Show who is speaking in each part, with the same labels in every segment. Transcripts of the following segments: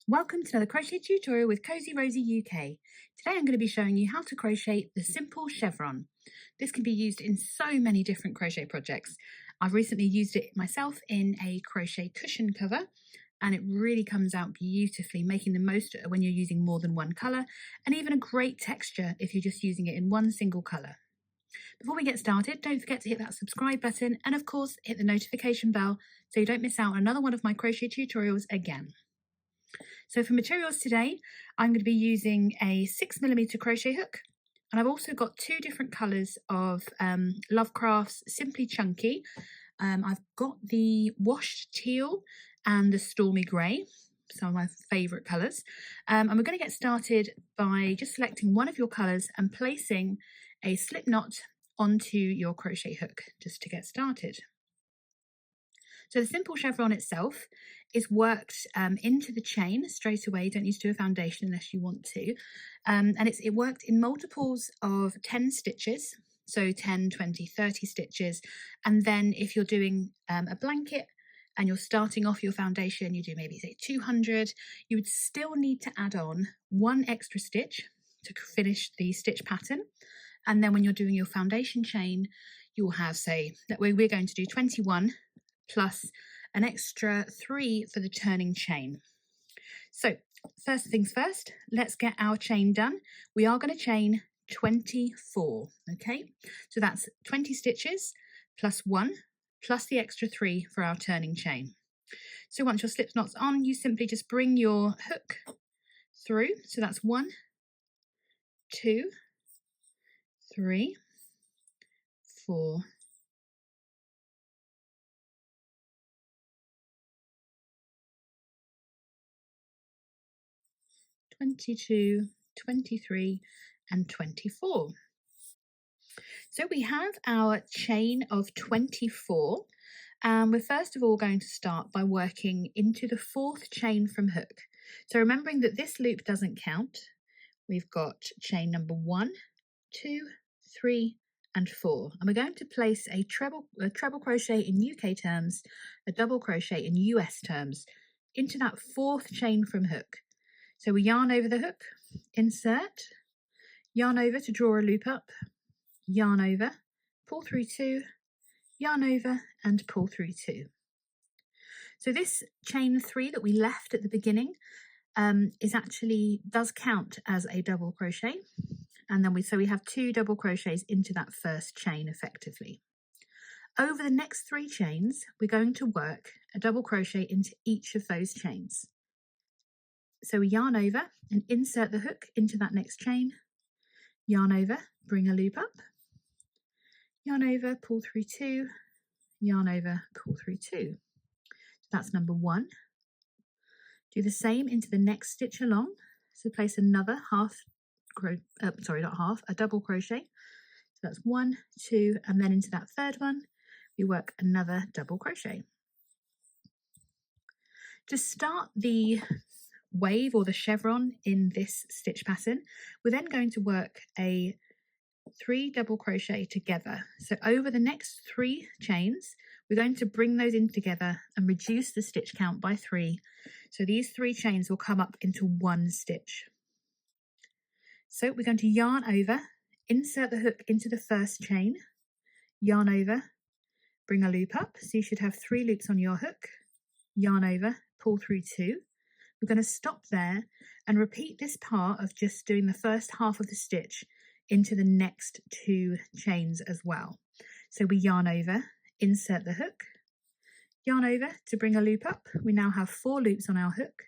Speaker 1: Welcome to another crochet tutorial with Cosy Rosie UK. Today I'm going to be showing you how to crochet the simple chevron. This can be used in so many different crochet projects. I've recently used it myself in a crochet cushion cover and it really comes out beautifully, making the most when you're using more than one colour, and even a great texture if you're just using it in one single colour. Before we get started, don't forget to hit that subscribe button and of course hit the notification bell so you don't miss out on another one of my crochet tutorials again. So for materials today, I'm going to be using a 6mm crochet hook, and I've also got two different colours of Lovecraft's Simply Chunky. I've got the washed teal and the stormy grey, some of my favourite colours. And we're going to get started by just selecting one of your colours and placing a slip knot onto your crochet hook just to get started. So the simple chevron itself is worked into the chain straight away. You don't need to do a foundation unless you want to. And it worked in multiples of 10 stitches, so 10, 20, 30 stitches. And then if you're doing a blanket and you're starting off your foundation, you do maybe say 200, you would still need to add on one extra stitch to finish the stitch pattern. And then when you're doing your foundation chain, you'll have, say, that way we're going to do 21 plus an extra 3 for the turning chain. So first things first, let's get our chain done. We are going to chain 24, okay? So that's 20 stitches plus 1 plus the extra 3 for our turning chain. So once your slip knot's on, you simply just bring your hook through. So that's 1, 2, 3, 4, 22, 23 and 24. So we have our chain of 24, and we're first of all going to start by working into the 4th chain from hook. So remembering that this loop doesn't count, we've got chain number 1, 2, 3 and 4, and we're going to place a treble crochet in UK terms, a double crochet in US terms, into that 4th chain from hook. So we yarn over the hook, insert, yarn over to draw a loop up, yarn over, pull through 2, yarn over and pull through 2. So this chain 3 that we left at the beginning does count as a double crochet, and then we have 2 double crochets into that first chain effectively. Over the next 3 chains, we're going to work a double crochet into each of those chains. So we yarn over and insert the hook into that next chain, yarn over, bring a loop up, yarn over, pull through 2, yarn over, pull through 2. So that's number 1. Do the same into the next stitch along. So place another a double crochet. So that's 1, 2, and then into that 3rd one, we work another double crochet. To start the wave or the chevron in this stitch pattern, we're then going to work a 3 double crochet together. So over the next 3 chains, we're going to bring those in together and reduce the stitch count by 3. So these 3 chains will come up into 1 stitch. So we're going to yarn over, insert the hook into the first chain, yarn over, bring a loop up. So you should have 3 loops on your hook, yarn over, pull through 2. We're going to stop there and repeat this part of just doing the first half of the stitch into the next 2 chains as well. So we yarn over, insert the hook, yarn over to bring a loop up. We now have 4 loops on our hook.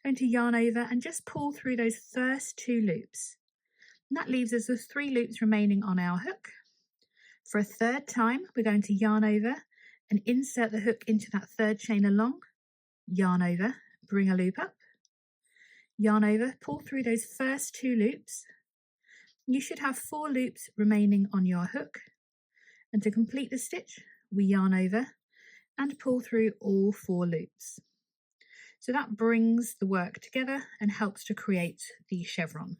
Speaker 1: Going to yarn over and just pull through those first 2 loops. And that leaves us with 3 loops remaining on our hook. For a 3rd time, we're going to yarn over and insert the hook into that 3rd chain along, yarn over, bring a loop up, yarn over, pull through those first 2 loops. You should have 4 loops remaining on your hook. And to complete the stitch, we yarn over and pull through all 4 loops. So that brings the work together and helps to create the chevron.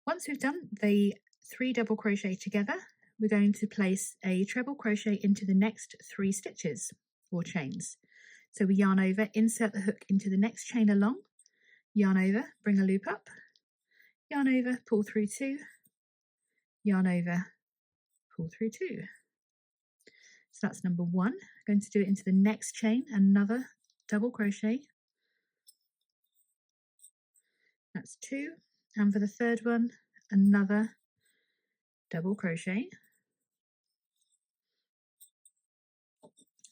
Speaker 1: Once we've done the 3 double crochet together, we're going to place a treble crochet into the next 3 stitches or chains. So we yarn over, insert the hook into the next chain along, yarn over, bring a loop up, yarn over, pull through 2, yarn over, pull through 2. So that's number 1. Going to do it into the next chain, another double crochet. That's 2. And for the third one, another double crochet.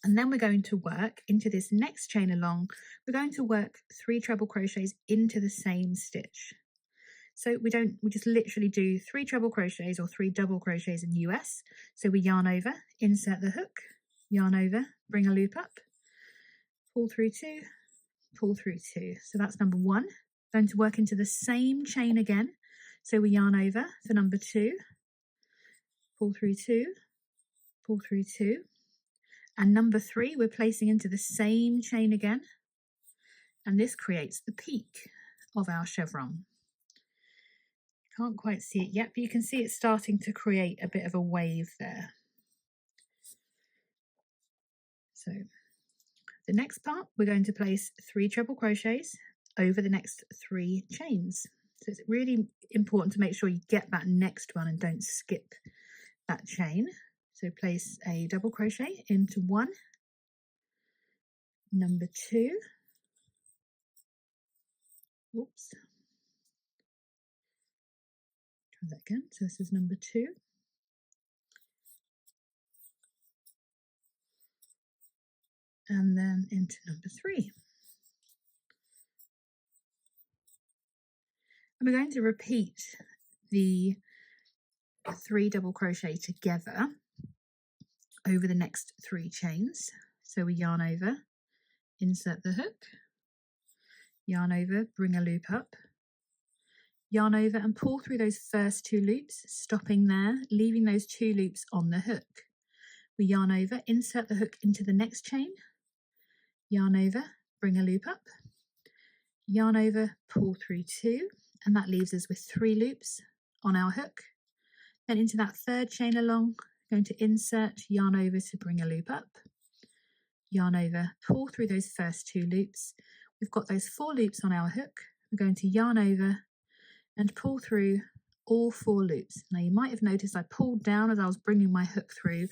Speaker 1: And then we're going to work into this next chain along. We're going to work 3 treble crochets into the same stitch. So we just literally do 3 treble crochets or 3 double crochets in US. So we yarn over, insert the hook, yarn over, bring a loop up, pull through 2, pull through 2. So that's number 1. Going to work into the same chain again. So we yarn over for number 2, pull through 2, pull through 2. And number 3, we're placing into the same chain again. And this creates the peak of our chevron. Can't quite see it yet, but you can see it's starting to create a bit of a wave there. So the next part, we're going to place 3 treble crochets over the next 3 chains. So it's really important to make sure you get that next one and don't skip that chain. So place a double crochet into 1, number 2, oops, try that again, so this is number 2, and then into number 3. And we're going to repeat the 3 double crochet together over the next 3 chains. So we yarn over, insert the hook, yarn over, bring a loop up, yarn over and pull through those first 2 loops, stopping there, leaving those 2 loops on the hook. We yarn over, insert the hook into the next chain, yarn over, bring a loop up, yarn over, pull through 2, and that leaves us with 3 loops on our hook. Then into that third chain along, going to insert, yarn over to bring a loop up, yarn over, pull through those first 2 loops. We've got those 4 loops on our hook. We're going to yarn over and pull through all 4 loops. Now you might have noticed I pulled down as I was bringing my hook through.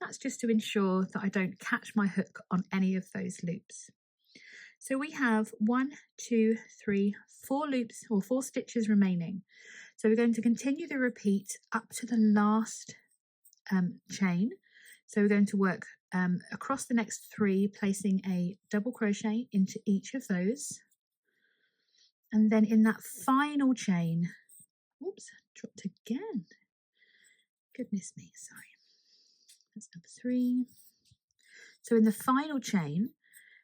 Speaker 1: That's just to ensure that I don't catch my hook on any of those loops. So we have 1, 2, 3, 4 loops or 4 stitches remaining. So we're going to continue the repeat up to the last chain. So we're going to work across the next 3, placing a double crochet into each of those. And then in that final chain, oops, dropped again. Goodness me, sorry. That's number 3. So in the final chain,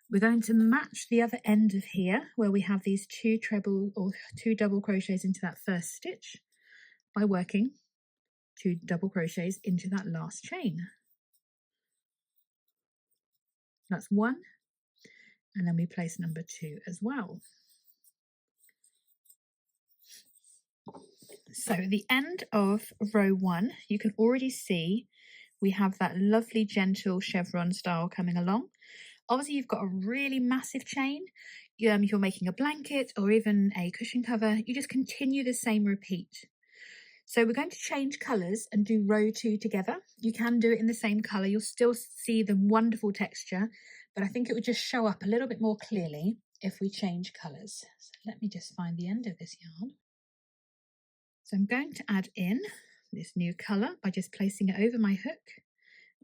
Speaker 1: we're going to match the other end of here where we have these 2 treble or 2 double crochets into that first stitch by working 2 double crochets into that last chain. That's 1, and then we place number 2 as well. So at the end of row 1, you can already see we have that lovely gentle chevron style coming along. Obviously, you've got a really massive chain. If you're making a blanket or even a cushion cover, you just continue the same repeat. So we're going to change colours and do row 2 together. You can do it in the same colour. You'll still see the wonderful texture, but I think it would just show up a little bit more clearly if we change colours. So let me just find the end of this yarn. So I'm going to add in this new colour by just placing it over my hook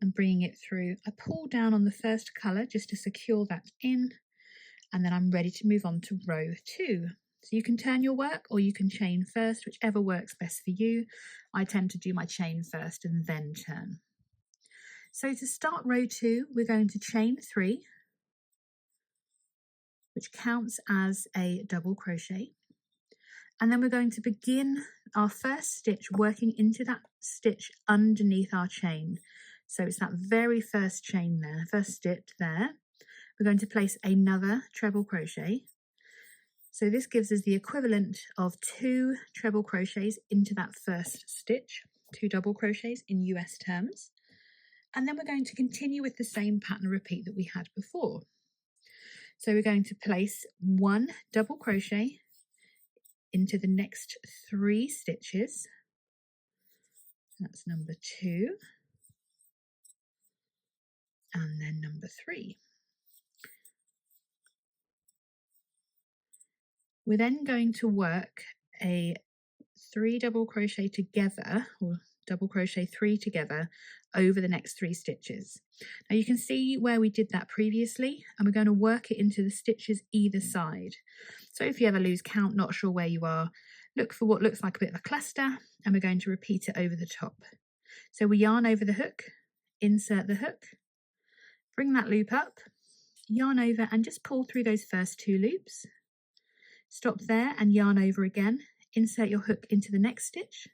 Speaker 1: and bringing it through. I pull down on the first colour just to secure that in, and then I'm ready to move on to row 2. So you can turn your work or you can chain first, whichever works best for you. I tend to do my chain first and then turn. So to start row 2, we're going to chain 3, which counts as a double crochet. And then we're going to begin our first stitch working into that stitch underneath our chain. So it's that very first chain there, first stitch there. We're going to place another treble crochet. So this gives us the equivalent of 2 treble crochets into that first stitch, 2 double crochets in US terms. And then we're going to continue with the same pattern repeat that we had before. So we're going to place 1 double crochet into the next 3 stitches. That's number 2 and then number 3. We're then going to work a 3 double crochet together, or double crochet 3 together over the next 3 stitches. Now you can see where we did that previously, and we're going to work it into the stitches either side. So if you ever lose count, not sure where you are, look for what looks like a bit of a cluster, and we're going to repeat it over the top. So we yarn over the hook, insert the hook, bring that loop up, yarn over and just pull through those first 2 loops. Stop there and yarn over again, insert your hook into the next stitch,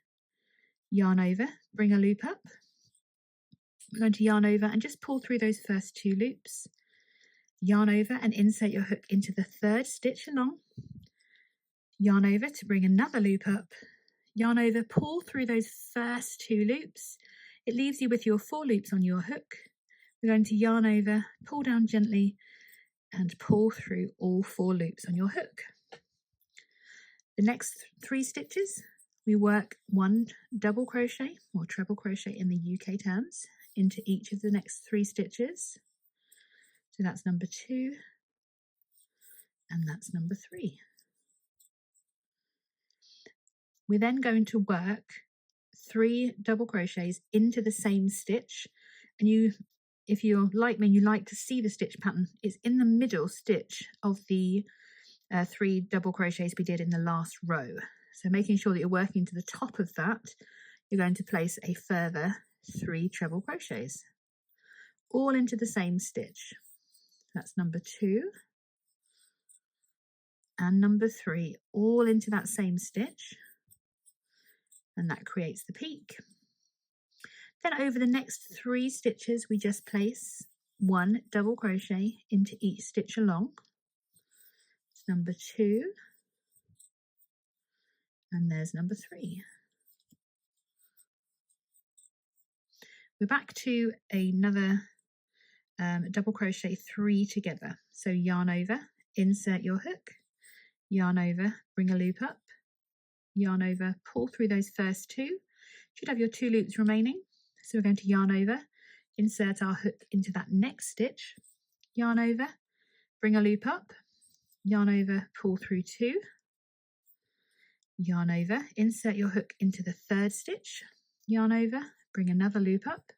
Speaker 1: yarn over, bring a loop up. We're going to yarn over and just pull through those first 2 loops, yarn over and insert your hook into the 3rd stitch along, yarn over to bring another loop up, yarn over, pull through those first 2 loops. It leaves you with your 4 loops on your hook. We're going to yarn over, pull down gently and pull through all 4 loops on your hook. The next 3 stitches, we work 1 double crochet or treble crochet in the UK terms into each of the next 3 stitches. So that's number 2 and that's number 3. We're then going to work 3 double crochets into the same stitch, and if you're like me, you like to see the stitch pattern, it's in the middle stitch of the 3 double crochets we did in the last row. So making sure that you're working to the top of that, you're going to place a further 3 treble crochets all into the same stitch. That's number 2 and number 3 all into that same stitch, and that creates the peak. Then over the next 3 stitches we just place 1 double crochet into each stitch along. It's number 2 and there's number 3. We're back to another double crochet 3 together. So yarn over, insert your hook, yarn over, bring a loop up, yarn over, pull through those first 2. Should have your 2 loops remaining. So we're going to yarn over, insert our hook into that next stitch, yarn over, bring a loop up, yarn over, pull through 2, yarn over, insert your hook into the 3rd stitch, yarn over, bring another loop up,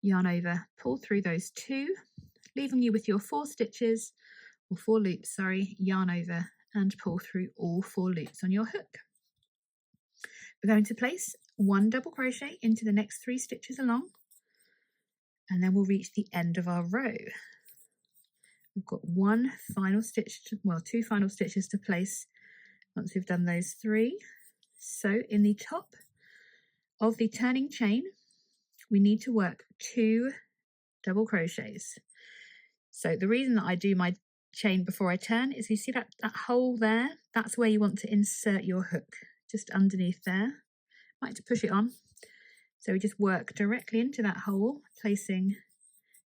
Speaker 1: yarn over, pull through those 2, leaving you with your 4 stitches, or 4 loops, sorry, yarn over and pull through all 4 loops on your hook. We're going to place 1 double crochet into the next 3 stitches along, and then we'll reach the end of our row. We've got 1 final stitch, 2 final stitches to place once we've done those 3. So in the top of the turning chain, we need to work 2 double crochets. So the reason that I do my chain before I turn is you see that hole there, that's where you want to insert your hook, just underneath there. Like to push it on. So we just work directly into that hole, placing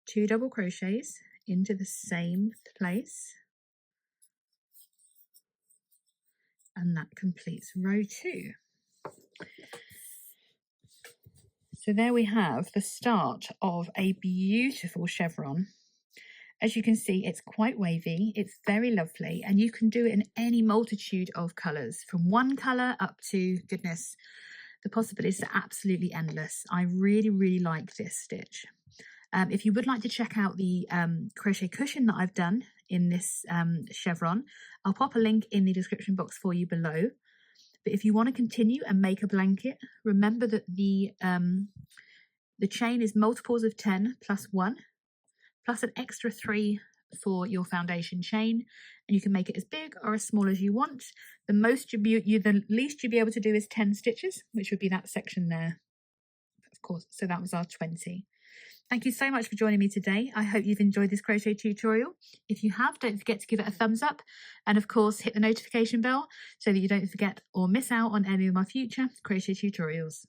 Speaker 1: 2 double crochets into the same place. And that completes row 2. So there we have the start of a beautiful chevron. As you can see, it's quite wavy, it's very lovely, and you can do it in any multitude of colours, from 1 colour up to, goodness, the possibilities are absolutely endless. I really, really like this stitch. If you would like to check out the crochet cushion that I've done in this chevron, I'll pop a link in the description box for you below. But if you want to continue and make a blanket, remember that the chain is multiples of 10 plus 1, plus an extra 3 for your foundation chain, and you can make it as big or as small as you want. The least you'll be able to do is 10 stitches, which would be that section there, of course. So that was our 20. Thank you so much for joining me today. I hope you've enjoyed this crochet tutorial. If you have, don't forget to give it a thumbs up, and of course hit the notification bell so that you don't forget or miss out on any of my future crochet tutorials.